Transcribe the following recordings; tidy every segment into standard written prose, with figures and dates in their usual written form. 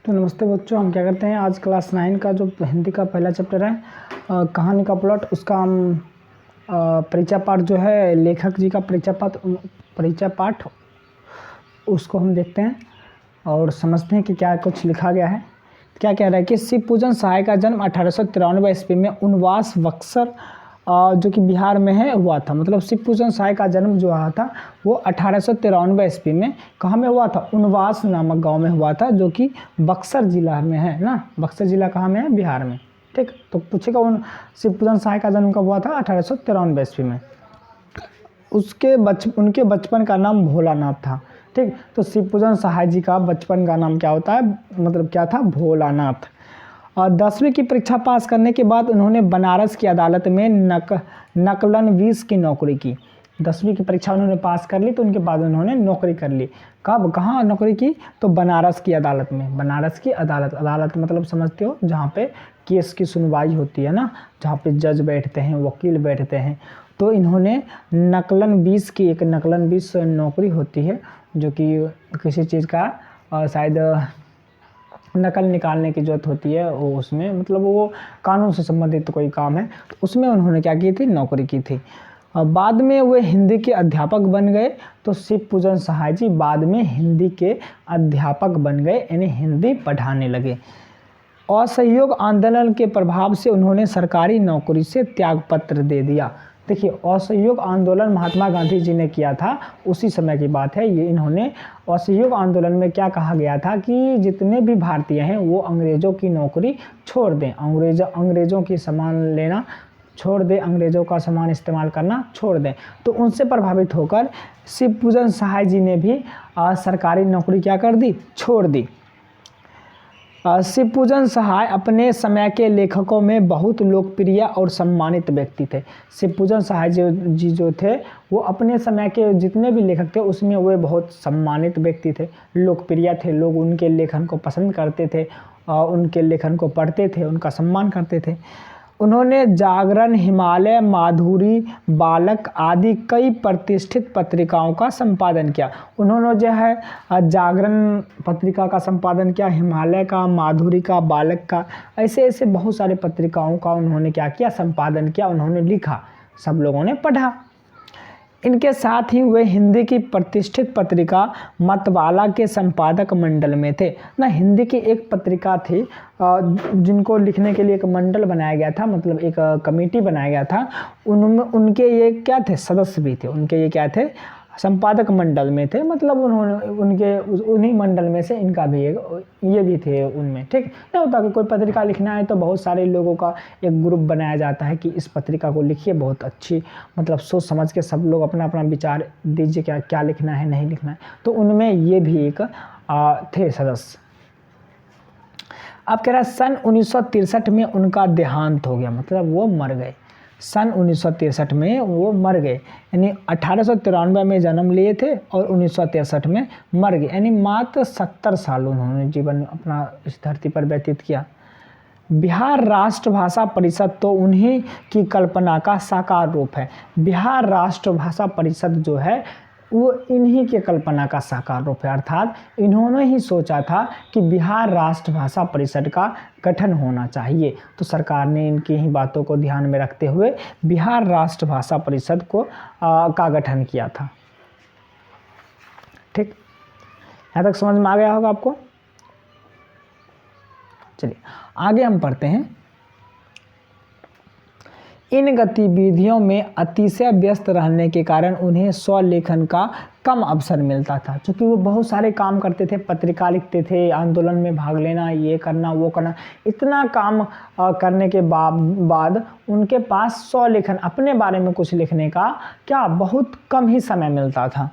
तो नमस्ते बच्चों, हम क्या करते हैं आज क्लास 9 का जो हिंदी का पहला चैप्टर है कहानी का प्लॉट, उसका हम परिचय पाठ जो है लेखक जी का परिचय पाठ उसको हम देखते हैं और समझते हैं कि क्या कुछ लिखा गया है। क्या कह रहा है कि शिव पूजन सहाय का जन्म 1893 ईस्वी में उनवास बक्सर जो कि बिहार में है हुआ था। मतलब शिव पूजन सहाय का जन्म जो हुआ था वो 1893 ईस्वी में कहाँ में हुआ था? उनवास नामक गांव में हुआ था, जो कि बक्सर जिला में है ना। बक्सर जिला कहाँ में है? बिहार में। ठीक, तो पूछेगा शिव पूजन सहाय का जन्म कब हुआ था? 1893 ईस्वी में। उनके बचपन का नाम भोलानाथ था। ठीक, तो शिव पूजन सहाय जी का बचपन का नाम क्या होता है? मतलब क्या था? भोलानाथ। और 10वीं की परीक्षा पास करने के बाद उन्होंने बनारस की अदालत में नकलनवीस की नौकरी की। 10वीं की परीक्षा उन्होंने पास कर ली तो उनके बाद उन्होंने नौकरी कर ली। कब, कहाँ नौकरी की? तो बनारस की अदालत में। बनारस की अदालत मतलब समझते हो, जहाँ पे केस की सुनवाई होती है ना, जहाँ पे जज बैठते हैं, वकील बैठते हैं। तो इन्होंने एक नकलनवीस नौकरी होती है, जो कि किसी चीज़ का शायद नकल निकालने की ज़रूरत होती है, वो उसमें मतलब वो कानून से संबंधित कोई काम है, तो उसमें उन्होंने क्या की थी? नौकरी की थी। बाद में वे हिंदी के अध्यापक बन गए। तो शिव पूजन सहाय जी बाद में हिंदी के अध्यापक बन गए, यानी हिंदी पढ़ाने लगे। असहयोग आंदोलन के प्रभाव से उन्होंने सरकारी नौकरी से त्यागपत्र दे दिया। देखिए, असहयोग आंदोलन महात्मा गांधी जी ने किया था, उसी समय की बात है ये। इन्होंने असहयोग आंदोलन में क्या कहा गया था कि जितने भी भारतीय हैं वो अंग्रेज़ों की नौकरी छोड़ दें, अंग्रेज़ों की सामान लेना छोड़ दें, अंग्रेज़ों का सामान इस्तेमाल करना छोड़ दें। तो उनसे प्रभावित होकर शिव पूजन सहाय जी ने भी सरकारी नौकरी क्या कर दी? छोड़ दी। शिव पूजन सहाय अपने समय के लेखकों में बहुत लोकप्रिय और सम्मानित व्यक्ति थे। शिव पूजन सहाय जी जो थे वो अपने समय के जितने भी लेखक थे उसमें वे बहुत सम्मानित व्यक्ति थे, लोकप्रिय थे। लोग उनके लेखन को पसंद करते थे, उनके लेखन को पढ़ते थे, उनका सम्मान करते थे। उन्होंने जागरण, हिमालय, माधुरी, बालक आदि कई प्रतिष्ठित पत्रिकाओं का संपादन किया। उन्होंने जो है जागरण पत्रिका का संपादन किया, हिमालय का, माधुरी का, बालक का, ऐसे बहुत सारे पत्रिकाओं का उन्होंने क्या किया? संपादन किया। उन्होंने लिखा, सब लोगों ने पढ़ा। इनके साथ ही वे हिंदी की प्रतिष्ठित पत्रिका मतवाला के संपादक मंडल में थे ना। हिंदी की एक पत्रिका थी जिनको लिखने के लिए एक मंडल बनाया गया था, मतलब एक कमेटी बनाया गया था। उनमें उनके ये क्या थे? सदस्य भी थे। उनके ये क्या थे? संपादक मंडल में थे। मतलब उन्हीं मंडल में से इनका भी ये भी थे उनमें। ठीक, नहीं होता कि कोई पत्रिका लिखना है तो बहुत सारे लोगों का एक ग्रुप बनाया जाता है कि इस पत्रिका को लिखिए, बहुत अच्छी, मतलब सोच समझ के सब लोग अपना अपना विचार दीजिए, क्या लिखना है, नहीं लिखना है। तो उनमें ये भी एक थे सदस्य। अब कह रहा है सन 1963 में उनका देहांत हो गया, मतलब वो मर गए। सन 1963 में वो मर गए, यानी 1893 में जन्म लिए थे और 1963 में मर गए, यानी मात्र 70 साल उन्होंने जीवन अपना इस धरती पर व्यतीत किया। बिहार राष्ट्रभाषा परिषद तो उन्हीं की कल्पना का साकार रूप है। बिहार राष्ट्रभाषा परिषद जो है वो इन्हीं के कल्पना का साकार रूप है, अर्थात इन्होंने ही सोचा था कि बिहार राष्ट्रभाषा परिषद का गठन होना चाहिए। तो सरकार ने इनकी ही बातों को ध्यान में रखते हुए बिहार राष्ट्रभाषा परिषद का गठन किया था। ठीक, यहाँ तक समझ में आ गया होगा आपको। चलिए आगे हम पढ़ते हैं। इन गतिविधियों में अतिशय व्यस्त रहने के कारण उन्हें स्वलेखन का कम अवसर मिलता था, क्योंकि वो बहुत सारे काम करते थे, पत्रिका लिखते थे, आंदोलन में भाग लेना, ये करना, वो करना, इतना काम करने के बाद उनके पास स्वलेखन, अपने बारे में कुछ लिखने का क्या बहुत कम ही समय मिलता था।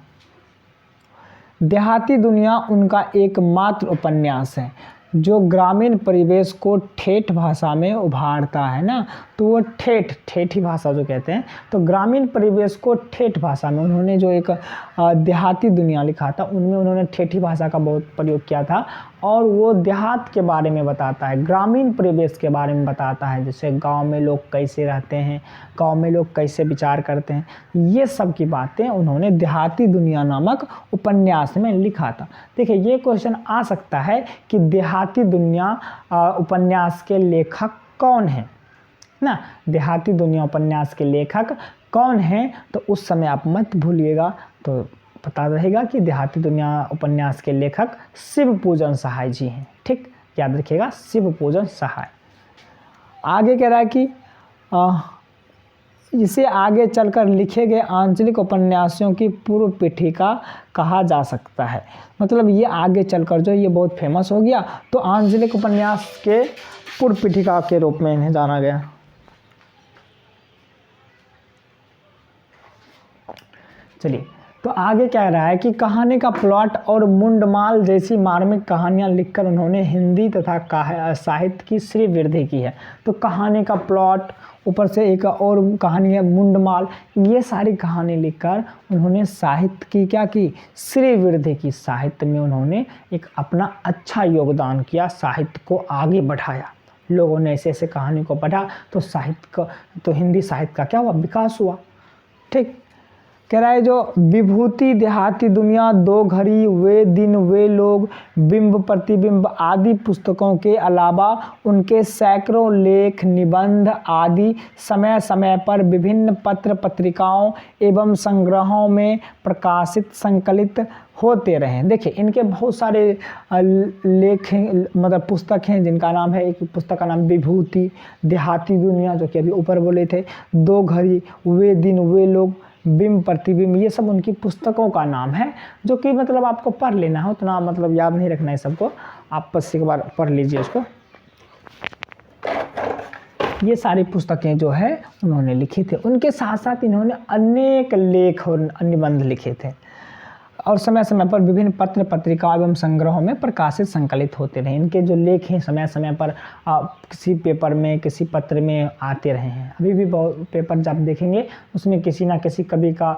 देहाती दुनिया उनका एकमात्र उपन्यास है जो ग्रामीण परिवेश को ठेठ भाषा में उभारता है ना। तो वो ठेठी भाषा जो कहते हैं, तो ग्रामीण परिवेश को ठेठ भाषा में उन्होंने जो एक देहाती दुनिया लिखा था उनमें उन्होंने ठेठी भाषा का बहुत प्रयोग किया था। और वो देहात के बारे में बताता है, ग्रामीण परिवेश के बारे में बताता है, जैसे गांव में लोग कैसे रहते हैं, गांव में लोग कैसे विचार करते हैं, ये सब की बातें उन्होंने देहाती दुनिया नामक उपन्यास में लिखा था। देखिए ये क्वेश्चन आ सकता है कि देहाती दुनिया उपन्यास के लेखक कौन है ना, देहाती दुनिया उपन्यास के लेखक कौन है, तो उस समय आप मत भूलिएगा, तो पता रहेगा कि देहाती दुनिया उपन्यास के लेखक शिवपूजन सहाय जी हैं। ठीक, याद रखिएगा, शिवपूजन सहाय। आगे कह रहा है कि इसे आगे चलकर लिखे गए आंचलिक उपन्यासों की पूर्व पीठिका कहा जा सकता है। मतलब ये आगे चलकर जो ये बहुत फेमस हो गया, तो आंचलिक उपन्यास के पूर्व पीठिका के रूप में इन्हें जाना गया। चलिए, तो आगे कह रहा है कि कहानी का प्लॉट और मुंडमाल जैसी मार्मिक कहानियां लिखकर उन्होंने हिंदी तथा साहित्य की श्रीवृद्धि की है। तो कहानी का प्लॉट, ऊपर से एक और कहानी है मुंडमाल, ये सारी कहानी लिखकर उन्होंने साहित्य की क्या की, श्रीवृद्धि की। साहित्य में उन्होंने एक अपना अच्छा योगदान किया, साहित्य को आगे बढ़ाया। लोगों ने ऐसे ऐसे कहानी को पढ़ा तो साहित्य का, तो हिंदी साहित्य का क्या हुआ, विकास हुआ। ठीक, कह रहा है जो विभूति, देहाती दुनिया, दो घड़ी, वे दिन, वे लोग, बिंब प्रतिबिंब आदि पुस्तकों के अलावा उनके सैकड़ों लेख, निबंध आदि समय समय पर विभिन्न पत्र पत्रिकाओं एवं संग्रहों में प्रकाशित संकलित होते रहे। देखिए इनके बहुत सारे लेख हैं, मतलब पुस्तक हैं, जिनका नाम है, एक पुस्तक का नाम विभूति, देहाती दुनिया जो कि अभी ऊपर बोले थे, दो घड़ी, वे दिन, वे लोग, बिंब प्रतिबिंब, ये सब उनकी पुस्तकों का नाम है, जो कि मतलब आपको पढ़ लेना है, उतना मतलब याद नहीं रखना है सबको, आप बस एक बार पढ़ लीजिए उसको। ये सारी पुस्तकें जो है उन्होंने लिखी थे। उनके साथ साथ इन्होंने अनेक लेख और निबंध लिखे थे और समय समय पर विभिन्न पत्र पत्रिकाओं एवं संग्रहों में प्रकाशित संकलित होते रहे। इनके जो लेख हैं समय समय पर किसी पेपर में, किसी पत्र में आते रहे हैं। अभी भी बहुत पेपर जब देखेंगे उसमें किसी ना किसी कवि का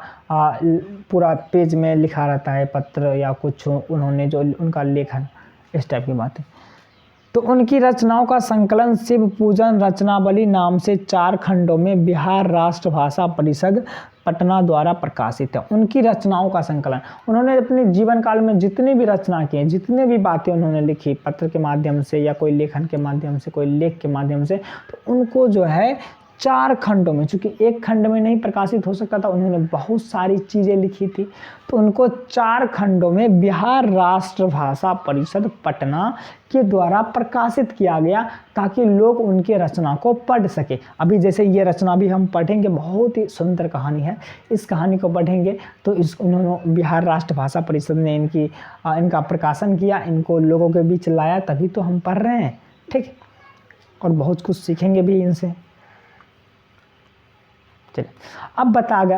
पूरा पेज में लिखा रहता है, पत्र या कुछ उन्होंने जो उनका लेखन, इस टाइप की बातें। तो उनकी रचनाओं का संकलन शिवपूजन रचनावली नाम से 4 खंडों में बिहार राष्ट्र भाषा परिषद पटना द्वारा प्रकाशित है। उनकी रचनाओं का संकलन, उन्होंने अपने जीवन काल में जितनी भी रचना की, जितने भी बातें उन्होंने लिखी पत्र के माध्यम से या कोई लेखन के माध्यम से, कोई लेख के माध्यम से, तो उनको जो है 4 खंडों में, चूंकि एक खंड में नहीं प्रकाशित हो सकता था, उन्होंने बहुत सारी चीज़ें लिखी थी, तो उनको 4 खंडों में बिहार राष्ट्र भाषा परिषद पटना के द्वारा प्रकाशित किया गया, ताकि लोग उनके रचना को पढ़ सके। अभी जैसे ये रचना भी हम पढ़ेंगे, बहुत ही सुंदर कहानी है, इस कहानी को पढ़ेंगे तो उन्होंने बिहार राष्ट्र भाषा परिषद ने इनका प्रकाशन किया, इनको लोगों के बीच लाया, तभी तो हम पढ़ रहे हैं। ठीक, और बहुत कुछ सीखेंगे भी इनसे। चलिए, अब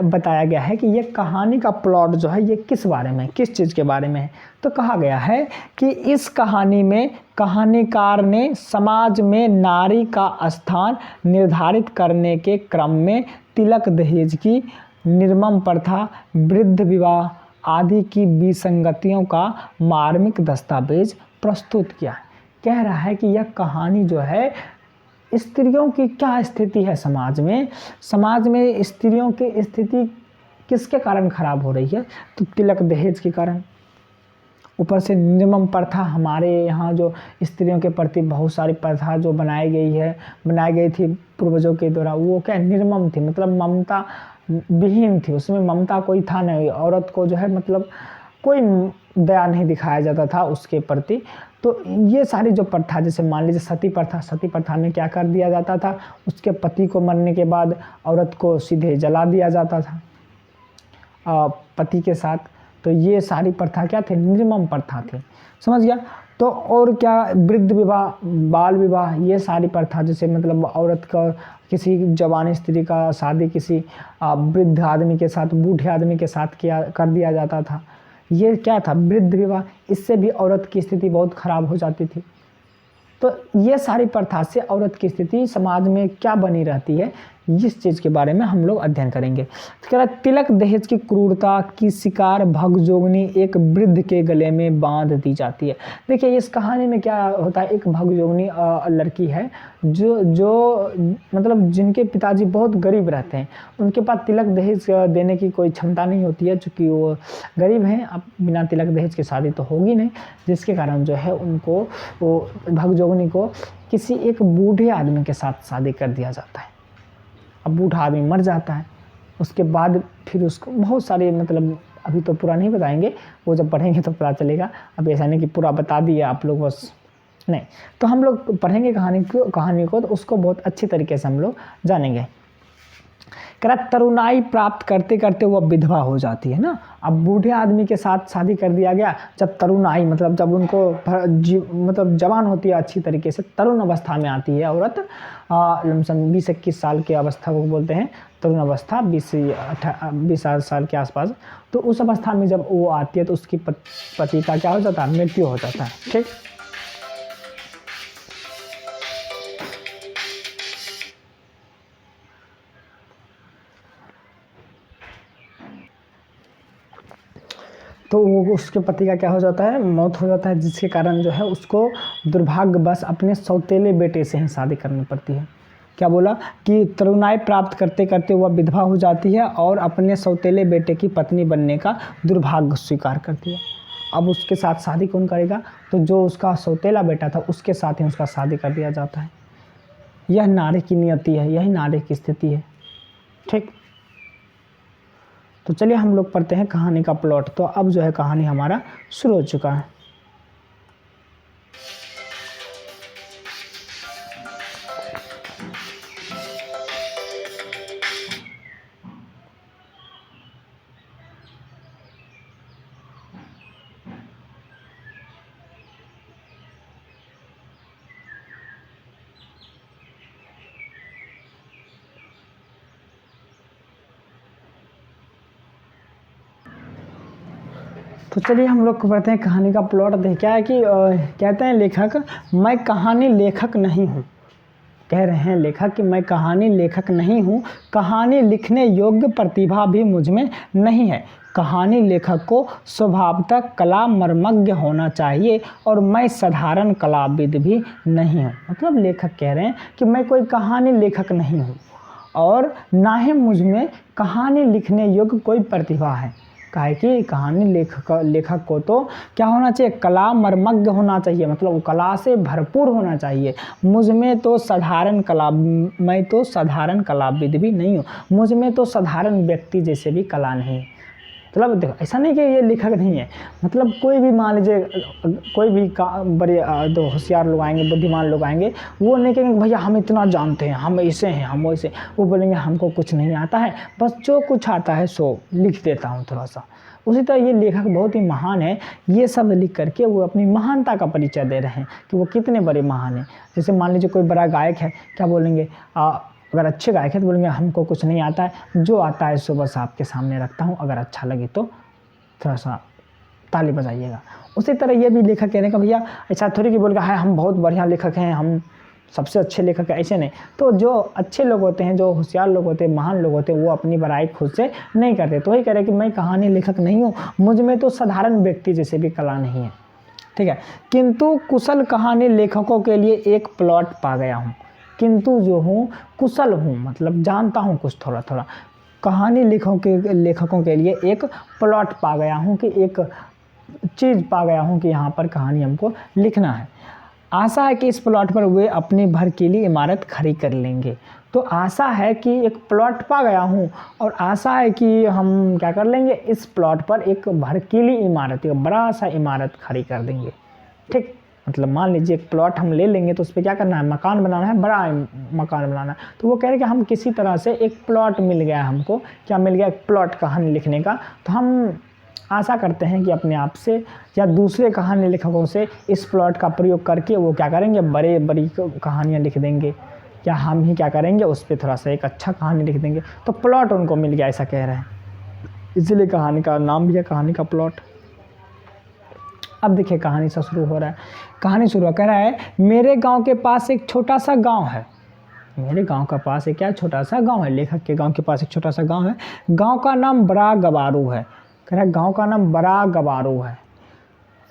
बताया गया है कि ये कहानी का प्लॉट जो है ये किस बारे में, किस चीज़ के बारे में है। तो कहा गया है कि इस कहानी में कहानीकार ने समाज में नारी का स्थान निर्धारित करने के क्रम में तिलक दहेज की निर्मम प्रथा, वृद्ध विवाह आदि की विसंगतियों का मार्मिक दस्तावेज प्रस्तुत किया। कह रहा है कि यह कहानी जो है स्त्रियों की क्या स्थिति है समाज में स्त्रियों की स्थिति किसके कारण खराब हो रही है, तो तिलक दहेज के कारण। ऊपर से निर्मम प्रथा, हमारे यहाँ जो स्त्रियों के प्रति बहुत सारी प्रथा जो बनाई गई थी पूर्वजों के द्वारा, वो क्या निर्मम थी, मतलब ममता विहीन थी, उसमें ममता कोई था नहीं, औरत को जो है मतलब कोई दया नहीं दिखाया जाता था उसके प्रति। तो ये सारी जो प्रथा, जैसे मान लीजिए सती प्रथा में क्या कर दिया जाता था, उसके पति को मरने के बाद औरत को सीधे जला दिया जाता था पति के साथ। तो ये सारी प्रथा क्या थी, निर्मम प्रथा थी, समझ गया। तो और क्या, वृद्ध विवाह, बाल विवाह, ये सारी प्रथा, जैसे मतलब औरत का, किसी जवान स्त्री का शादी किसी वृद्ध आदमी के साथ, बूढ़े आदमी के साथ कर दिया जाता था, ये क्या था, वृद्ध विवाह। इससे भी औरत की स्थिति बहुत खराब हो जाती थी। तो ये सारी प्रथा से औरत की स्थिति समाज में क्या बनी रहती है, इस चीज़ के बारे में हम लोग अध्ययन करेंगे। तो कह रहा है तिलक दहेज की क्रूरता की शिकार भगजोगनी एक वृद्ध के गले में बांध दी जाती है। देखिए इस कहानी में क्या होता है, एक भगजोगनी लड़की है जो मतलब जिनके पिताजी बहुत गरीब रहते हैं, उनके पास तिलक दहेज देने की कोई क्षमता नहीं होती है, चूँकि वो गरीब हैं। अब बिना तिलक दहेज की शादी तो होगी नहीं, जिसके कारण जो है उनको वो भगजोगनी को किसी एक बूढ़े आदमी के साथ शादी कर दिया जाता है। अब बूढ़ा आदमी मर जाता है, उसके बाद फिर उसको बहुत सारे मतलब अभी तो पूरा नहीं बताएंगे, वो जब पढ़ेंगे तो पता चलेगा। अब ऐसा नहीं कि पूरा बता दिए आप लोग बस, नहीं। तो हम लोग पढ़ेंगे कहानी को तो उसको बहुत अच्छी तरीके से हम लोग जानेंगे। कह रहा तरुणाई प्राप्त करते करते वह विधवा हो जाती है ना। अब बूढ़े आदमी के साथ शादी कर दिया गया, जब तरुणाई मतलब जब उनको मतलब जवान होती है, अच्छी तरीके से तरुण अवस्था में आती है औरत, लमसम 20-21 साल की अवस्था को बोलते हैं तरुण अवस्था, 20 साल के आसपास। तो उस अवस्था में जब वो आती है तो उसकी पति का क्या हो जाता है, मृत्यु हो जाता है। ठीक, तो वो उसके पति का क्या हो जाता है, मौत हो जाता है, जिसके कारण जो है उसको दुर्भाग्यवश अपने सौतेले बेटे से ही शादी करनी पड़ती है। क्या बोला कि तरुणाई प्राप्त करते करते वह विधवा हो जाती है और अपने सौतेले बेटे की पत्नी बनने का दुर्भाग्य स्वीकार करती है। अब उसके साथ शादी कौन करेगा, तो जो उसका सौतेला बेटा था उसके साथ ही उसका शादी कर दिया जाता है। यह नारी की नियति है, यही नारी की स्थिति है। ठीक, तो चलिए हम लोग पढ़ते हैं कहानी का प्लॉट। तो अब जो है कहानी हमारा शुरू हो चुका है। तो चलिए हम लोग पढ़ते हैं कहानी का प्लॉट। क्या है कि कहते हैं लेखक, मैं कहानी लेखक नहीं हूँ। कह रहे हैं लेखक कि मैं कहानी लेखक नहीं हूँ, कहानी लिखने योग्य प्रतिभा भी मुझ में नहीं है। कहानी लेखक को स्वभावतः कला मर्मज्ञ होना चाहिए और मैं साधारण कलाविद भी नहीं हूँ। मतलब लेखक कह रहे हैं कि मैं कोई कहानी लेखक नहीं हूँ और ना ही मुझ में कहानी लिखने योग्य कोई प्रतिभा है। काहे कि कहानी लेखक को तो क्या होना चाहिए, कला मर्मज्ञ होना चाहिए, मतलब वो कला से भरपूर होना चाहिए। मुझ में तो मैं तो साधारण कलाविद भी नहीं हूँ, मुझ में तो साधारण व्यक्ति जैसे भी कला नहीं। मतलब देखो ऐसा नहीं कि ये लेखक नहीं है, मतलब कोई भी मान लीजिए कोई भी बड़े दो होशियार लोग आएंगे, बुद्धिमान लोग आएंगे, वो नहीं कहेंगे भैया हम इतना जानते हैं, हम ऐसे हैं, हम वैसे। वो बोलेंगे हमको कुछ नहीं आता है, बस जो कुछ आता है सो लिख देता हूँ थोड़ा सा। उसी तरह ये लेखक बहुत ही महान है, ये सब लिख करके वो अपनी महानता का परिचय दे रहे हैं कि वो कितने बड़े महान हैं। जैसे मान लीजिए कोई बड़ा गायक है, क्या बोलेंगे, अगर अच्छे गायक है तो बोलेंगे हमको कुछ नहीं आता है, जो आता है सो बस आपके सामने रखता हूँ, अगर अच्छा लगे तो थोड़ा सा ताली बजाइएगा। उसी तरह ये भी लेखक कहने का भैया ऐसा थोड़ी कि बोलेगा है हम बहुत बढ़िया लेखक हैं, हम सबसे अच्छे लेखक हैं, ऐसे नहीं। तो जो अच्छे लोग होते हैं, जो होशियार लोग होते हैं, महान लोग होते हैं, वो अपनी बड़ाई खुद से नहीं करते। तो वही कह रहे कि मैं कहानी लेखक नहीं हूँ, मुझ में तो साधारण व्यक्ति जैसे भी कला नहीं है। ठीक है, किंतु कुशल कहानी लेखकों के लिए एक प्लॉट पा गया हूँ। किंतु जो हूँ कुशल हूँ, मतलब जानता हूँ कुछ थोड़ा थोड़ा। कहानी लेखकों के लिए एक प्लॉट पा गया हूँ कि एक चीज़ पा गया हूँ कि यहाँ पर कहानी हमको लिखना है। आशा है कि इस प्लॉट पर वे अपनी भड़कीली इमारत खड़ी कर लेंगे। तो आशा है कि एक प्लॉट पा गया हूँ और आशा है कि हम क्या कर लेंगे, इस प्लॉट पर एक भड़कीली इमारत, एक बड़ा सा इमारत खड़ी कर देंगे। ठीक, मतलब मान लीजिए एक प्लॉट हम ले लेंगे तो उस पर क्या करना है, मकान बनाना है, बड़ा मकान बनाना है। तो वो कह रहे कि हम किसी तरह से एक प्लॉट मिल गया हमको, क्या मिल गया, एक प्लॉट कहानी लिखने का। तो हम आशा करते हैं कि अपने आप से या दूसरे कहानी लेखकों से इस प्लॉट का प्रयोग करके वो क्या करेंगे, बड़ी कहानियाँ लिख देंगे, या हम ही क्या करेंगे उस पर थोड़ा सा एक अच्छा कहानी लिख देंगे। तो प्लॉट उनको मिल गया, ऐसा कह रहे हैं, इसीलिए कहानी का नाम भी है कहानी का प्लॉट। अब देखिए कहानी से शुरू हो रहा है। कहानी शुरू कह रहा है, मेरे गांव के पास एक छोटा सा गांव है। मेरे गांव का पास एक क्या छोटा सा गांव है, लेखक के गांव के पास एक छोटा सा गांव है। गांव का नाम बड़ा गवारू है। कह रहा है गांव का नाम बड़ा गवारू है,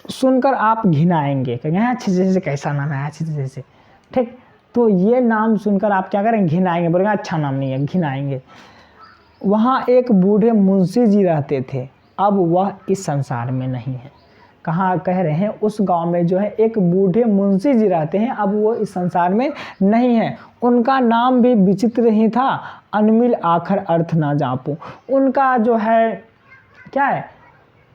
सुनकर आप घिनाएंगे। कहेंगे अच्छे जैसे, कैसा नाम है अच्छे जैसे, ठीक। तो ये नाम सुनकर आप क्या करेंगे, घिनाएंगे, बोलेंगे अच्छा नाम नहीं है, घिनाएंगे। वहाँ एक बूढ़े मुंशी जी रहते थे, अब वह इस संसार में नहीं है। कहाँ कह रहे हैं, उस गांव में जो है एक बूढ़े मुंशी जी रहते हैं, अब वो इस संसार में नहीं है। उनका नाम भी विचित्र ही था, अनमिल आखर अर्थ ना जापू। उनका जो है क्या है,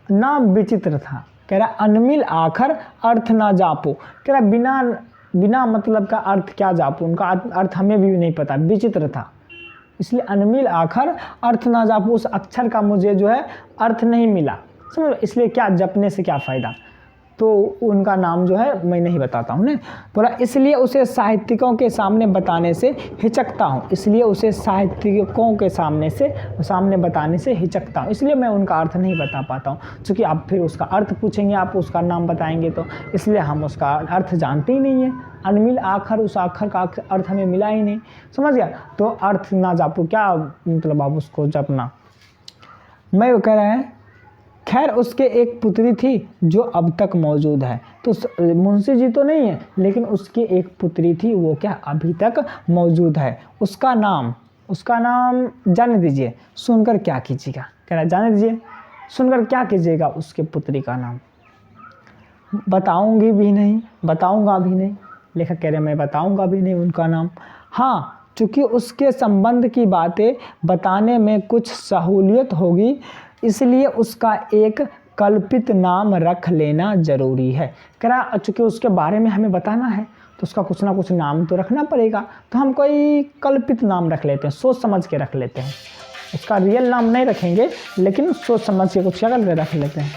नाम विचित्र था। कह रहा अनमिल आखर अर्थ ना जापू। कह रहा बिना मतलब का अर्थ क्या जापू, उनका अर्थ हमें भी नहीं पता, विचित्र था, इसलिए अनमिल आखर अर्थ ना जापू। उस अक्षर का मुझे जो है अर्थ नहीं मिला, समझ, इसलिए क्या जपने से क्या फ़ायदा। तो उनका नाम जो है मैं नहीं बताता हूँ। बोला इसलिए उसे साहित्यिकों के सामने बताने से हिचकता हूँ। इसलिए उसे साहित्यिकों के सामने बताने से हिचकता हूँ, इसलिए मैं उनका अर्थ नहीं बता पाता हूँ। क्योंकि आप फिर उसका अर्थ पूछेंगे, आप उसका नाम बताएंगे, तो इसलिए हम उसका अर्थ जानते ही नहीं है। अनमिल आखर, उस आखर का अर्थ हमें मिला ही नहीं, समझ गया। तो अर्थ ना जापू क्या मतलब, आप उसको जपना। मैं वो कह रहा है, खैर उसके एक पुत्री थी जो अब तक मौजूद है। तो मुंशी जी तो नहीं है, लेकिन उसकी एक पुत्री थी, वो क्या अभी तक मौजूद है। उसका नाम जाने दीजिए, सुनकर क्या कीजिएगा। कह रहा जाने दीजिए, सुनकर क्या कीजिएगा उसके पुत्री का नाम। बताऊंगा भी नहीं। लेखक कह रहे मैं बताऊंगा भी नहीं उनका नाम। हाँ, चूँकि उसके संबंध की बातें बताने में कुछ सहूलियत होगी, इसलिए उसका एक कल्पित नाम रख लेना जरूरी है। कह रहा चूँकि उसके बारे में हमें बताना है, तो उसका कुछ ना कुछ नाम तो रखना पड़ेगा, तो हम कोई कल्पित नाम रख लेते हैं, सोच समझ के रख लेते हैं। उसका रियल नाम नहीं रखेंगे, लेकिन सोच समझ के कुछ क्या करके रख लेते हैं।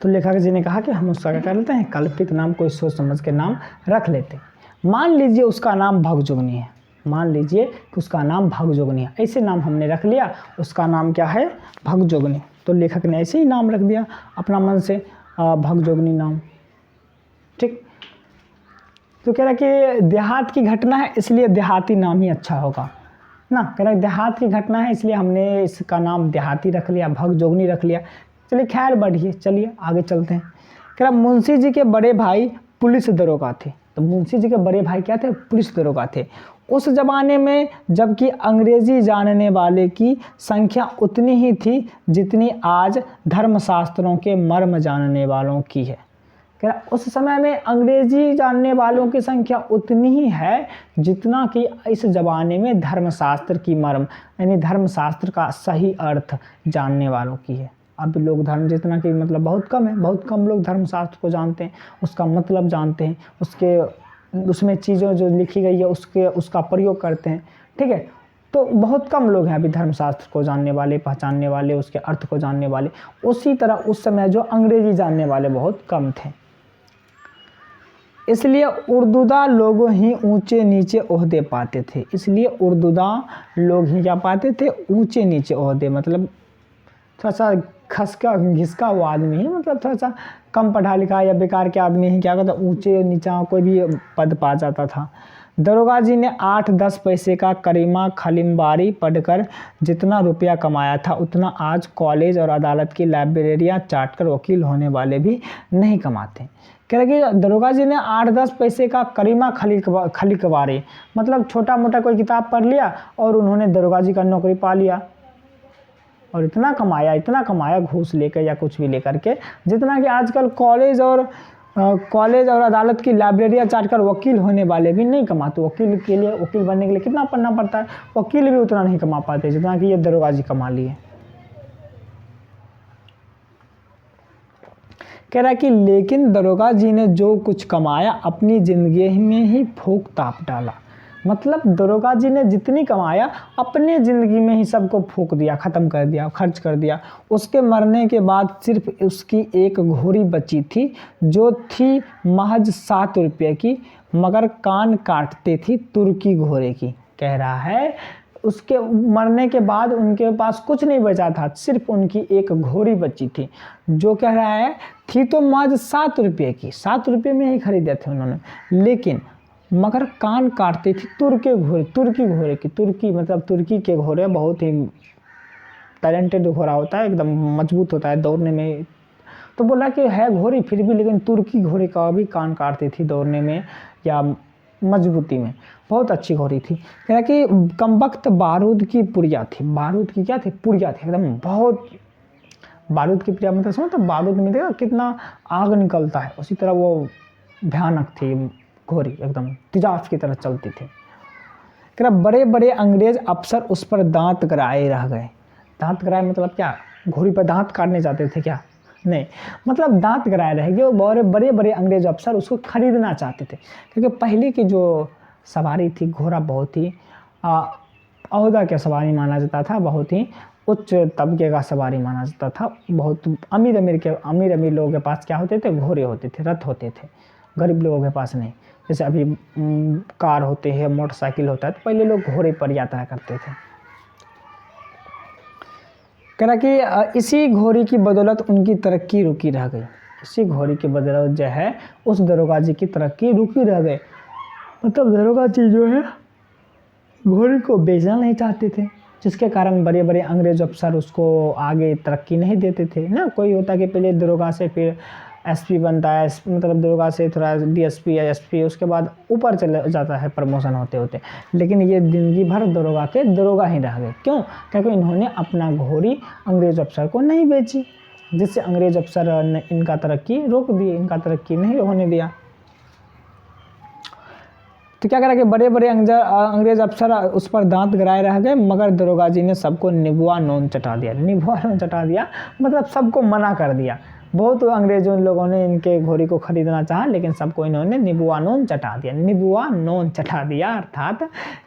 तो लेखक जी ने कहा कि हम उसका क्या कर लेते हैं, कल्पित नाम, कोई सोच समझ के नाम रख लेते हैं। मान लीजिए उसका नाम भगजोगनी है। मान लीजिए कि उसका नाम भगजोगनी है, ऐसे नाम हमने रख लिया, उसका नाम क्या है, भगजोगनी। तो लेखक ने ऐसे ही नाम रख दिया अपना मन से, भगजोगनी नाम, ठीक। तो कह रहा कि देहात की घटना है, इसलिए देहाती नाम ही अच्छा होगा ना। कह रहा देहात की घटना है, इसलिए हमने इसका नाम देहाती रख लिया, भगजोगनी रख लिया। चलिए खैर बढ़िए, चलिए आगे चलते हैं। कह रहा मुंशी जी के बड़े भाई पुलिस दरोगा थे। तो मुंशी जी के बड़े भाई क्या थे, पुलिस दरोगा थे। उस ज़माने में जबकि अंग्रेज़ी जानने वाले की संख्या उतनी ही थी जितनी आज धर्मशास्त्रों के मर्म जानने वालों की है। कह रहा उस समय में अंग्रेज़ी जानने वालों की संख्या उतनी ही है जितना कि इस ज़माने में धर्मशास्त्र की मर्म, यानी धर्मशास्त्र का सही अर्थ जानने वालों की है। अब लोग धर्म जितना कि मतलब बहुत कम है, बहुत कम लोग धर्मशास्त्र को जानते हैं, उसका मतलब जानते हैं, उसमें चीज़ें जो लिखी गई है उसका प्रयोग करते हैं, ठीक है। तो बहुत कम लोग हैं अभी धर्मशास्त्र को जानने वाले, पहचानने वाले, उसके अर्थ को जानने वाले। उसी तरह उस समय जो अंग्रेजी जानने वाले बहुत कम थे, इसलिए उर्दूदा लोग ही ऊंचे नीचे ओहदे पाते थे। इसलिए उर्दूदा लोग ही क्या पाते थे, ऊंचे नीचे ओहदे, मतलब थोड़ा सा खसका घिसका हुआ आदमी ही, मतलब थोड़ा सा कम पढ़ा लिखा या बेकार के आदमी ही क्या करता, ऊंचे नीचा कोई भी पद पा जाता था। दरोगा जी ने 8-10 पैसे का करीमा खलिमबारी पढ़कर जितना रुपया कमाया था, उतना आज कॉलेज और अदालत की लाइब्रेरियां चाटकर वकील होने वाले भी नहीं कमाते। कह रहे कि दरोगा जी ने 8-10 पैसे का करीमा खलिकबारी, मतलब छोटा मोटा कोई किताब पढ़ लिया और उन्होंने दरोगा जी का नौकरी पा लिया, और इतना कमाया घूस लेकर या कुछ भी लेकर के, जितना कि आजकल कॉलेज और अदालत की लाइब्रेरियां चाटकर वकील होने वाले भी नहीं कमाते। वकील बनने के लिए कितना पढ़ना पड़ता है, वकील भी उतना नहीं कमा पाते जितना कि ये दरोगा जी कमा लिए। कह रहा है कि लेकिन दरोगा जी ने जो कुछ कमाया अपनी ज़िंदगी में ही फूंक ताप डाला। मतलब दरोगा जी ने जितनी कमाया अपने ज़िंदगी में ही सबको फूंक दिया, ख़त्म कर दिया, खर्च कर दिया। उसके मरने के बाद सिर्फ उसकी एक घोड़ी बची थी, जो थी महज 7 रुपये की, मगर कान काटते थी तुर्की घोड़े की। कह रहा है उसके मरने के बाद उनके पास कुछ नहीं बचा था, सिर्फ उनकी एक घोड़ी बची थी, जो कह रहा है थी तो महज 7 रुपये की, 7 रुपये में ही खरीदे थे उन्होंने, लेकिन मगर कान काटती थी तुर्की घोड़े की। तुर्की मतलब तुर्की के घोड़े बहुत ही टैलेंटेड घोड़ा होता है, एकदम मजबूत होता है दौड़ने में। तो बोला कि है घोड़ी फिर भी, लेकिन तुर्की घोड़े का भी कान काटती थी दौड़ने में या मजबूती में, बहुत अच्छी घोड़ी थी। कह कि कमबख्त बारूद की पुड़िया थी, बारूद की क्या थी, पुड़िया थी, एकदम बहुत बारूद की पुड़िया मतलब समझो तो बारूद में देखा कितना आग निकलता है, उसी तरह वो भयानक थी घोड़ी, एकदम तेजाब की तरह चलती थी। कह बड़े बड़े अंग्रेज अफसर उस पर दांत गड़ाए रह गए। दांत गड़ाए मतलब क्या, घोड़ी पर दांत काटने जाते थे क्या, नहीं, मतलब दांत गड़ाए रह गए। और बड़े बड़े अंग्रेज अफसर उसको खरीदना चाहते थे, क्योंकि पहले की जो सवारी थी घोड़ा बहुत ही औहदा के सवारी माना जाता था, बहुत ही उच्च तबके का सवारी माना जाता था। बहुत अमीर लोगों के पास क्या होते थे, घोड़े होते थे, रथ होते थे, गरीब लोगों के पास नहीं। जैसे अभी कार होते हैं, मोटरसाइकिल होता है, तो पहले लोग घोड़े पर यात्रा करते थे। कह रहा कि इसी घोड़ी की बदौलत उनकी तरक्की रुकी रह गई। इसी घोड़ी की बदौलत जो है उस दरोगा जी की तरक्की रुकी रह गई। मतलब दरोगा जी जो है घोड़ी को बेचना नहीं चाहते थे, जिसके कारण बड़े बड़े अंग्रेज अफसर उसको आगे तरक्की नहीं देते थे ना। कोई होता कि पहले दरोगा से फिर एसपी बनता है, मतलब दरोगा से थोड़ा डीएसपी या एसपी, उसके बाद ऊपर चले जाता है प्रमोशन होते होते। लेकिन ये जिंदगी भर दरोगा के दरोगा ही रह गए। क्यों? क्योंकि इन्होंने अपना घोड़ी अंग्रेज अफसर को नहीं बेची, जिससे अंग्रेज अफसर ने इनका तरक्की रोक दी, इनका तरक्की नहीं होने दिया। तो क्या करा कि बड़े बड़े अंग्रेज अफसर उस पर दांत गड़ाए रह गए, मगर दरोगा जी ने सबको निबुआ नोन चटा दिया। निबुआ नोन चटा दिया मतलब सबको मना कर दिया। बहुत अंग्रेजों लोगों ने इनके घोड़ी को खरीदना चाहा, लेकिन सबको इन्होंने निबुआ नोन चटा दिया। निबुआ नोन चटा दिया अर्थात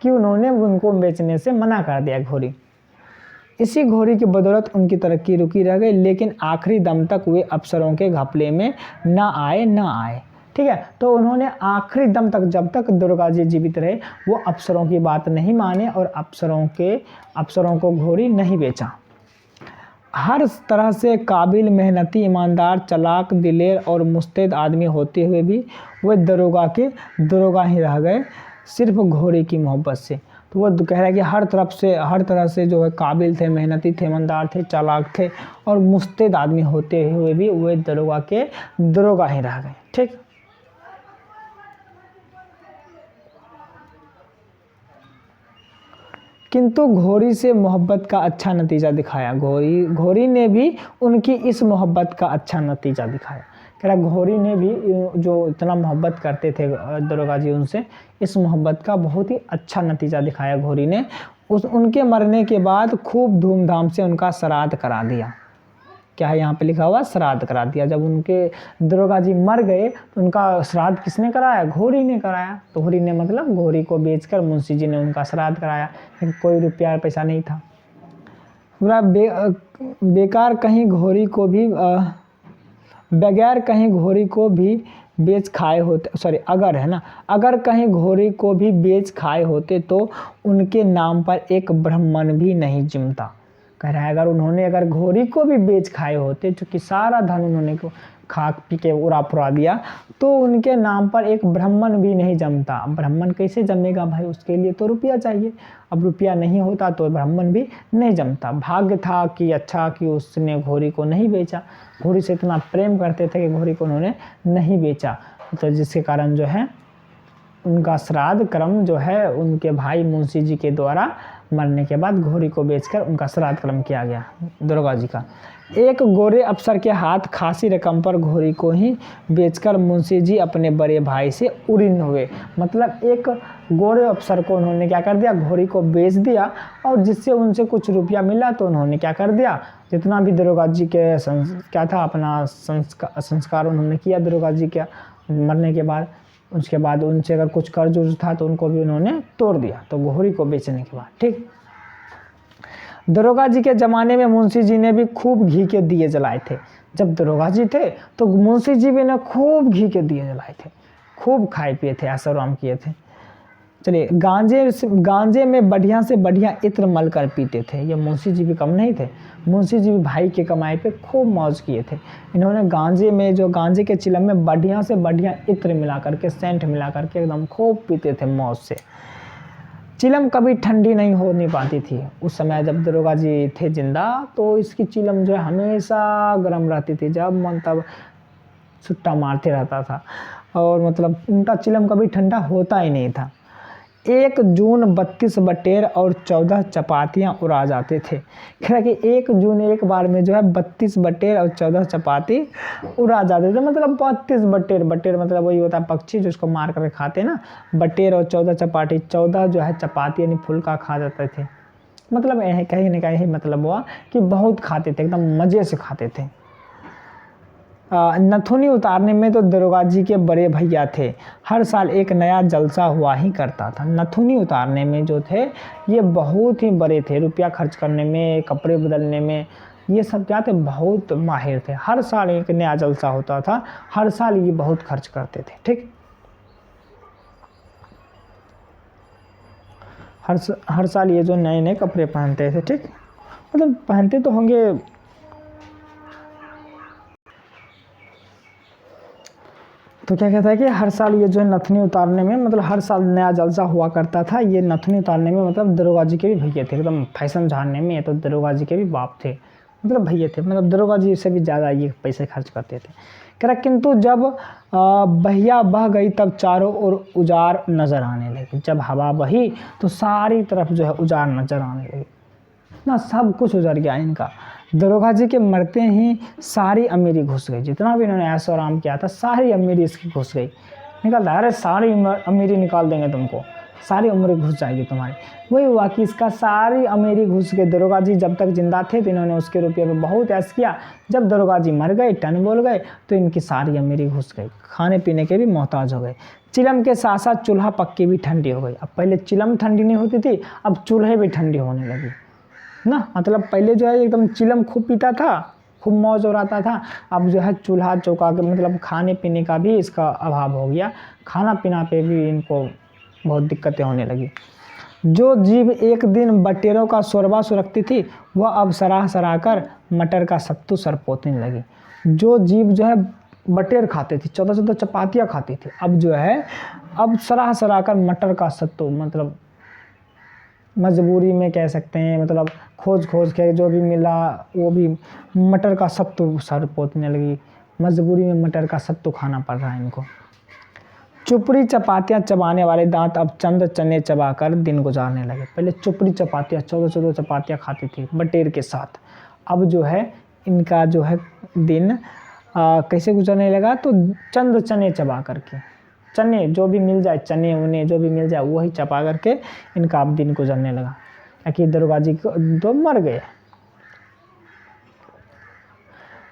कि उन्होंने उनको बेचने से मना कर दिया घोड़ी। इसी घोड़ी की बदौलत उनकी तरक्की रुकी रह गई, लेकिन आखिरी दम तक वे अफसरों के घपले में ना आए। ठीक है, तो उन्होंने आखिरी दम तक, जब तक दरोगा जी जीवित रहे, वो अफसरों की बात नहीं माने और अफसरों को घोड़ी नहीं बेचा। हर तरह से काबिल, मेहनती, ईमानदार, चालाक, दिलेर और मुस्तैद आदमी होते हुए भी वे दरोगा ही रह गए, सिर्फ घोड़ी की मोहब्बत से। तो वो कह रहा है कि हर तरह से जो है काबिल थे, मेहनती थे, ईमानदार थे, चालाक थे और मुस्तैद आदमी होते हुए भी वे दरोगा ही रह गए। ठीक, किंतु घोड़ी से मोहब्बत का अच्छा नतीजा दिखाया। घोड़ी ने भी उनकी इस मोहब्बत का अच्छा नतीजा दिखाया। कह रहा घोड़ी ने भी, जो इतना मोहब्बत करते थे दरोगा जी उनसे, इस मोहब्बत का बहुत ही अच्छा नतीजा दिखाया घोड़ी ने। उनके मरने के बाद खूब धूमधाम से उनका श्राद्ध करा दिया। क्या है यहाँ पे लिखा हुआ, श्राद्ध करा दिया। जब उनके दरोगा जी मर गए तो उनका श्राद्ध किसने कराया, घोड़ी ने कराया। तो घोड़ी ने मतलब घोड़ी को बेचकर मुंशी जी ने उनका श्राद्ध कराया, कोई रुपया पैसा नहीं था। बेकार कहीं घोड़ी को भी बगैर कहीं घोड़ी को भी बेच खाए होते, सॉरी अगर है ना, अगर कहीं घोड़ी को भी बेच खाए होते तो उनके नाम पर एक ब्राह्मण भी नहीं जिमता। कह रहा है अगर घोड़ी को भी बेच खाए होते, चूँकि सारा धन उन्होंने खा पी के उड़ा पुरा दिया, तो उनके नाम पर एक ब्राह्मण भी नहीं जमता। ब्राह्मण कैसे जमेगा भाई, उसके लिए तो रुपया चाहिए। अब रुपया नहीं होता तो ब्राह्मण भी नहीं जमता। भाग्य था कि अच्छा कि उसने घोड़ी को नहीं बेचा, घोड़ी से इतना प्रेम करते थे कि घोड़ी को उन्होंने नहीं बेचा, तो जिसके कारण जो है उनका श्राद्ध क्रम जो है उनके भाई मुंशी जी के द्वारा मरने के बाद घोड़ी को बेचकर उनका श्राद्ध क्रम किया गया दरोगा जी का। एक गोरे अफसर के हाथ खासी रकम पर घोड़ी को ही बेचकर मुंशी जी अपने बड़े भाई से उड़ीन हुए। मतलब एक गोरे अफसर को उन्होंने क्या कर दिया, घोड़ी को बेच दिया, और जिससे उनसे कुछ रुपया मिला तो उन्होंने क्या कर दिया, जितना भी दरोगा जी के क्या था अपना संस्कार उन्होंने किया दरोगा जी के मरने के बाद, उसके बाद उनसे अगर कुछ कर्ज उर्ज था तो उनको भी उन्होंने तोड़ दिया, तो घोड़ी को बेचने के बाद। ठीक, दरोगा जी के ज़माने में मुंशी जी ने भी खूब घी के दिए जलाए थे। जब दरोगा जी थे तो मुंशी जी भी ने खूब घी के दिए जलाए थे, खूब खाए पिए थे, ऐसा आराम किए थे। चलिए, गांजे में बढ़िया से बढ़िया इत्र मल कर पीते थे। ये मुंशी जी भी कम नहीं थे, मुंशी जी भी भाई के कमाई पे खूब मौज किए थे। इन्होंने गांजे के चिलम में बढ़िया से बढ़िया इत्र मिला करके, सेंट मिला करके एकदम खूब पीते थे मौज से। चिलम कभी ठंडी नहीं होने पाती थी। उस समय जब दरोगा जी थे जिंदा तो इसकी चिलम जो है हमेशा गर्म रहती थी, जब मन तब छुट्टा मारते रहता था, और मतलब उनका चिलम कभी ठंडा होता ही नहीं था। 1 जून 32 बटेर और 14 चपातियाँ उड़ा जाते थे। कह रहा कि 1 जून एक बार में जो है 32 बटेर और 14 चपाती उड़ा जाते थे। मतलब 32 बटेर मतलब वही होता है पक्षी जिसको मार कर खाते ना, बटेर और 14 चपाती, 14 जो है चपाती यानी फुल्का खा जाते थे। मतलब कहीं ना कहीं मतलब हुआ कि बहुत खाते थे, एकदम मज़े से खाते थे। नथुनी उतारने में तो दरोगा जी के बड़े भैया थे। हर साल एक नया जलसा हुआ ही करता था। नथुनी उतारने में जो थे ये बहुत ही बड़े थे, रुपया खर्च करने में, कपड़े बदलने में, ये सब क्या थे, बहुत माहिर थे। हर साल एक नया जलसा होता था, हर साल ये बहुत खर्च करते थे। ठीक, हर साल ये जो नए नए कपड़े पहनते थे। ठीक, मतलब पहनते तो होंगे, तो क्या कहता है कि हर साल ये जो है नथनी उतारने में, मतलब हर साल नया जलसा हुआ करता था। ये नथनी उतारने में मतलब दरोगा जी के भी भैया थे, एकदम फैशन झाड़ने में ये तो दरोगा जी के भी बाप थे, मतलब भैया थे, मतलब दरोगा जी से भी ज़्यादा ये पैसे खर्च करते थे। कह रहा किंतु जब बहिया बह गई तब चारों ओर उजाड़ नज़र आने लगे। जब हवा बही तो सारी तरफ जो है उजाड़ नज़र आने लगे ना, सब कुछ उजड़ गया इनका। दरोगा जी के मरते ही सारी अमीरी घुस गई, जितना भी इन्होंने ऐशो आराम किया था सारी अमीरी इसकी घुस गई। निकल रहा, अरे सारी अमीरी निकाल देंगे तुमको, सारी उम्र घुस जाएगी तुम्हारी। वही हुआ कि इसका सारी अमीरी घुस गई। दरोगा जी जब तक जिंदा थे तो इन्होंने उसके रुपये पे बहुत ऐश किया। जब दरोगा जी मर गए, टन बोल गए, तो इनकी सारी अमीरी घुस गई, खाने पीने के भी मोहताज हो गए। चिलम के साथ साथ चूल्हा पक्की भी ठंडी हो गई। अब पहले चिलम ठंडी नहीं होती थी, अब चूल्हे भी ठंडी होने लगी ना। मतलब पहले जो है एकदम चिलम खूब पीता था, खूब मौज हो रहा था, अब जो है चूल्हा चौका के मतलब खाने पीने का भी इसका अभाव हो गया, खाना पीना पे भी इनको बहुत दिक्कतें होने लगी। जो जीव एक दिन बटेरों का शोरबा सुरखती थी वह अब सराह सराह कर मटर का सत्तू सरपोतने लगी। जो जीव जो है बटेर खाते थे, 14 चपातियाँ खाती थी, अब जो है अब सराह सराह कर मटर का सत्तू, मतलब मजबूरी में कह सकते हैं, मतलब खोज खोज के जो भी मिला वो भी मटर का सत्तू सर पोतने लगी। मजबूरी में मटर का सत्तू खाना पड़ रहा है इनको। चुपड़ी चपातियाँ चबाने वाले दांत अब चंद चने चबाकर दिन गुजारने लगे। पहले चुपड़ी चपातियाँ 14 चपातियाँ खाती थी बटेर के साथ, अब जो है इनका जो है दिन कैसे गुजरने लगा, तो चंद चने चबा करके, चने जो भी मिल जाए, चने उन्हें जो भी मिल जाए वही चपा करके इनका अब दिन गुजरने लगा। ताकि दरोगा जी तो मर गए।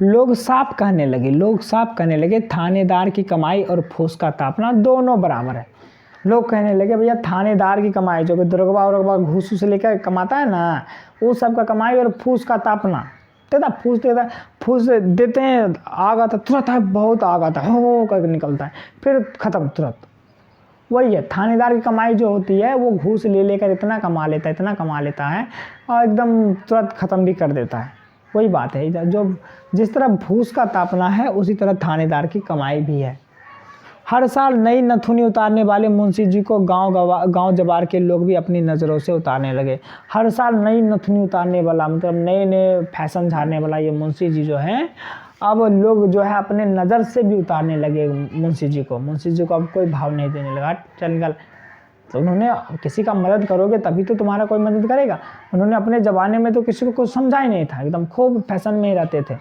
लोग साफ कहने लगे थानेदार की कमाई और फूस का तापना दोनों बराबर है। लोग कहने लगे भैया थानेदार की कमाई, जो कि दरोगा और घूस से लेकर कमाता है ना, वो सब का कमाई और फूस का तापना देता, फूस देते हैं, आग आता तुरंत है, बहुत आग आता है, हो करके निकलता है, फिर ख़त्म तुरंत। वही है थानेदार की कमाई जो होती है, वो घूस ले लेकर इतना कमा लेता है और एकदम तुरंत ख़त्म भी कर देता है। वही बात है, जो जिस तरह फूस का तापना है उसी तरह थानेदार की कमाई भी है। हर साल नई नथुनी उतारने वाले मुंशी जी को गांव जवार के लोग भी अपनी नज़रों से उतारने लगे। हर साल नई नथुनी उतारने वाला, मतलब नए नए फैशन झाड़ने वाला ये मुंशी जी जो है, अब लोग जो है अपने नज़र से भी उतारने लगे मुंशी जी को अब कोई भाव नहीं देने लगा। चल निकल, तो उन्होंने किसी का मदद करोगे तभी तो तुम्हारा कोई मदद करेगा। उन्होंने अपने ज़माने में तो किसी को कुछ समझा ही नहीं था, एकदम खूब फैशन में ही रहते थे।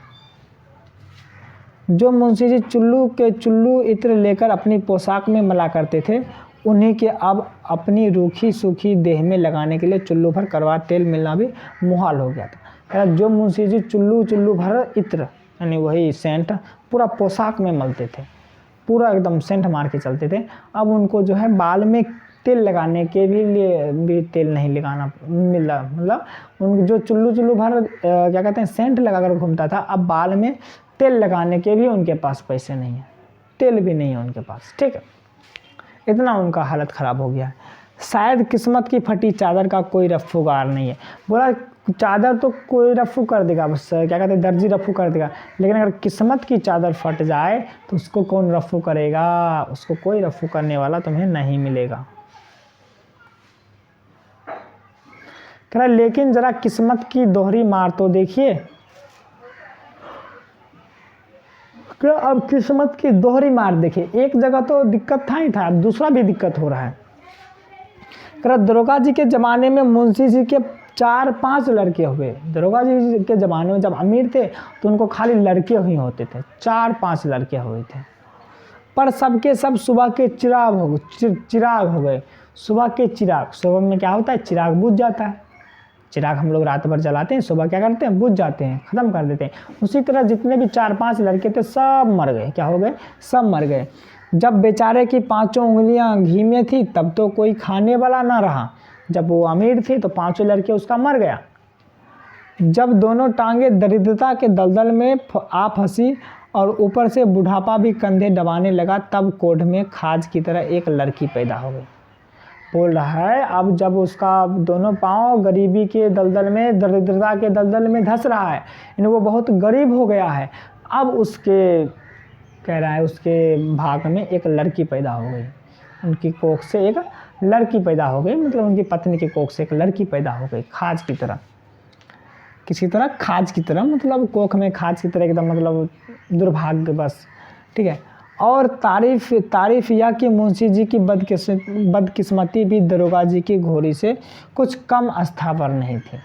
जो मुंशी जी चुल्लू इत्र लेकर अपनी पोशाक में मला करते थे, उन्हीं के अब अपनी रूखी सूखी देह में लगाने के लिए चुल्लू भर करवा तेल मिलना भी मुहाल हो गया था। जो मुंशी जी चुल्लू भर इत्र यानी वही सेंट पूरा पोशाक में मलते थे, पूरा एकदम सेंट मार के चलते थे, अब उनको जो है बाल में तेल लगाने के लिए भी तेल नहीं लगाना मिला। मतलब उनको जो चुल्लू भर क्या कहते हैं सेंट लगाकर घूमता था, अब बाल में तेल लगाने के भी उनके पास पैसे नहीं है, तेल भी नहीं है उनके पास। ठीक है, इतना उनका हालत ख़राब हो गया है। शायद किस्मत की फटी चादर का कोई रफ्फुगार नहीं है। बोला चादर तो कोई रफ्फू कर देगा, बस क्या कहते हैं दर्जी रफ्फू कर देगा, लेकिन अगर किस्मत की चादर फट जाए तो उसको कौन रफ्फू करेगा, उसको कोई रफ्फू करने वाला तुम्हें नहीं मिलेगा। कह रहा लेकिन जरा किस्मत की दोहरी मार तो देखिए। अब किस्मत की दोहरी मार देखिए, एक जगह तो दिक्कत था ही था, अब दूसरा भी दिक्कत हो रहा है। दरोगा जी के ज़माने में मुंशी जी के 4-5 लड़के हुए। दरोगा जी के ज़माने में जब अमीर थे तो उनको खाली लड़के ही होते थे, 4-5 लड़के हुए थे, पर सबके सब सुबह के चिराग हो गए। सुबह के चिराग, सुबह में क्या होता है, चिराग बुझ जाता है। चिराग हम लोग रात भर जलाते हैं, सुबह क्या करते हैं, बुझ जाते हैं, ख़त्म कर देते हैं। उसी तरह जितने भी 4-5 लड़के थे सब मर गए। क्या हो गए, सब मर गए। जब बेचारे की 5 उंगलियां घी में थी तब तो कोई खाने वाला ना रहा। जब वो अमीर थे तो 5 लड़के उसका मर गया। जब दोनों टांगे दरिद्रता के दलदल में आ फंसी और ऊपर से बुढ़ापा भी कंधे दबाने लगा, तब कोढ़ में खाज की तरह एक लड़की पैदा हो गई। बोल रहा है अब जब उसका दोनों पाँव गरीबी के दलदल में, दरिद्रता के दलदल में धंस रहा है, वो बहुत गरीब हो गया है, अब उसके कह रहा है उसके भाग में एक लड़की पैदा हो गई। उनकी कोख से एक लड़की पैदा हो गई, मतलब उनकी पत्नी की कोख से एक लड़की पैदा हो गई, खाज की तरह। किसी तरह खाज की तरह, मतलब कोख में खाज की तरह एकदम, मतलब दुर्भाग्य बस। ठीक है। और तारीफ यह कि मुंशी जी की बदकिस्मती भी दरोगा जी की घोड़ी से कुछ कम अस्थावर नहीं थी।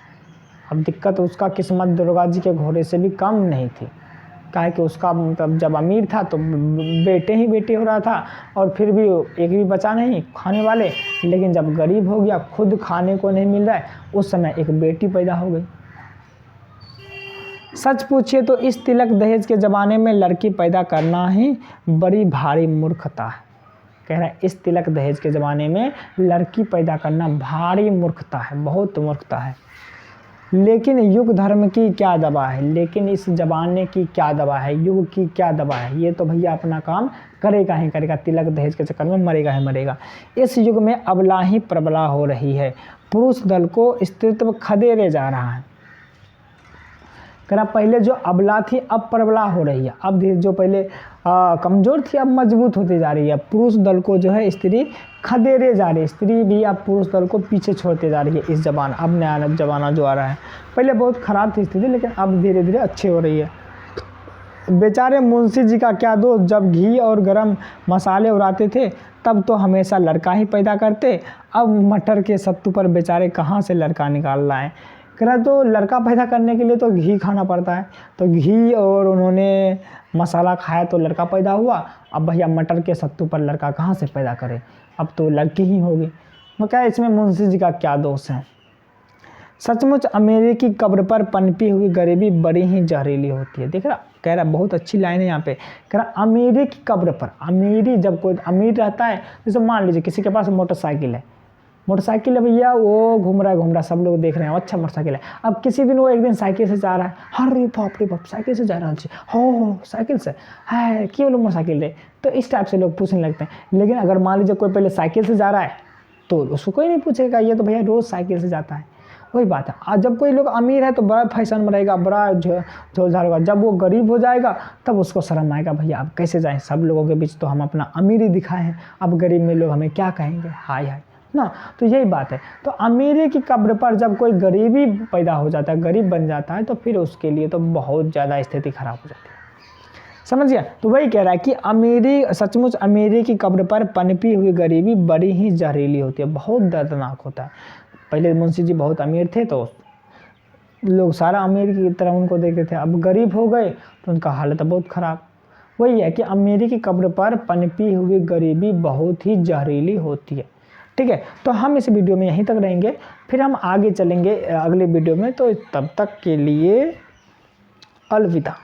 अब दिक्कत उसका किस्मत दरोगा जी के घोड़े से भी कम नहीं थी। कहा कि उसका मतलब जब अमीर था तो बेटे ही बेटे हो रहा था, और फिर भी एक भी बचा नहीं खाने वाले, लेकिन जब गरीब हो गया, खुद खाने को नहीं मिल रहा है, उस समय एक बेटी पैदा हो गई। सच पूछिए तो इस तिलक दहेज के ज़माने में लड़की पैदा करना ही बड़ी भारी मूर्खता है। कह रहा है इस तिलक दहेज के ज़माने में लड़की पैदा करना भारी मूर्खता है, बहुत मूर्खता है। लेकिन युग धर्म की क्या दवा है, लेकिन इस ज़माने की क्या दवा है, युग की क्या दवा है, ये तो भैया अपना काम करेगा ही करेगा, तिलक दहेज के चक्कर में मरेगा ही मरेगा। इस युग में अबला ही प्रबला हो रही है, पुरुष दल को स्त्रीत्व खदेड़े जा रहा है। पहले जो अबला थी अब प्रबला हो रही है, अब जो पहले कमज़ोर थी अब मजबूत होती जा रही है। पुरुष दल को जो है स्त्री खदेड़े जा रही है, स्त्री भी अब पुरुष दल को पीछे छोड़ते जा रही है इस ज़माना, अब नया ज़माना जो आ रहा है। पहले बहुत ख़राब थी स्थिति, लेकिन अब धीरे धीरे अच्छी हो रही है। बेचारे मुंशी जी का क्या दोस्त, जब घी और गरम मसाले उड़ाते थे तब तो हमेशा लड़का ही पैदा करते, अब मटर के सत्तू पर बेचारे कहाँ से लड़का निकाल लाएं। कह तो लड़का पैदा करने के लिए तो घी खाना पड़ता है, तो घी और उन्होंने मसाला खाया तो लड़का पैदा हुआ। अब भैया मटर के सत्तू पर लड़का कहाँ से पैदा करे, अब तो लड़की ही होगी। वो क्या इसमें मुंशी जी का क्या दोष है। सचमुच अमीरी की कब्र पर पनपी हुई गरीबी बड़ी ही जहरीली होती है। देख रहा, कह रहा बहुत अच्छी लाइन है यहाँ पे, कह रहा अमीरी की कब्र पर, अमीरी जब कोई अमीर रहता है, जैसे मान लीजिए किसी के पास मोटरसाइकिल है, मोटरसाइकिल है भैया, वो घूम रहा है, सब लोग देख रहे हैं, अच्छा मोटरसाइकिल है। अब किसी दिन वो एक दिन साइकिल से जा रहा है, अरे बाप साइकिल से जा रहा है, हो साइकिल से है क्यों लोग मोटरसाइकिल है, तो इस टाइप से लोग पूछने लगते हैं। लेकिन अगर मान लीजिए कोई पहले साइकिल से जा रहा है तो उसको कोई नहीं पूछेगा, ये तो भैया रोज़ साइकिल से जाता है। वही बात है, आज जब कोई लोग अमीर है तो बड़ा फैशन में रहेगा, बड़ा झोलझाल होगा। जब वो गरीब हो जाएगा तब उसको शर्म आएगा, भैया अब कैसे जाएँ, सब लोगों के बीच तो हम अपना अमीरी दिखाए हैं, अब गरीब में लोग हमें क्या कहेंगे, हाय हाय ना। तो यही बात है। तो अमीरी की कब्र पर जब कोई गरीबी पैदा हो जाता है, गरीब बन जाता है, तो फिर उसके लिए तो बहुत ज़्यादा स्थिति खराब हो जाती है, समझिए। तो वही कह रहा है कि अमीरी, सचमुच अमीरी की कब्र पर पनपी हुई गरीबी बड़ी ही जहरीली होती है, बहुत दर्दनाक होता है। पहले मुंशी जी बहुत अमीर थे तो लोग सारा अमीर की तरह उनको देखते थे, अब गरीब हो गए तो उनका हालत बहुत ख़राब। वही है कि अमीरी की कब्र पर पनपी हुई गरीबी बहुत ही जहरीली होती है। ठीक है, तो हम इस वीडियो में यहीं तक रहेंगे, फिर हम आगे चलेंगे अगले वीडियो में। तो तब तक के लिए अलविदा।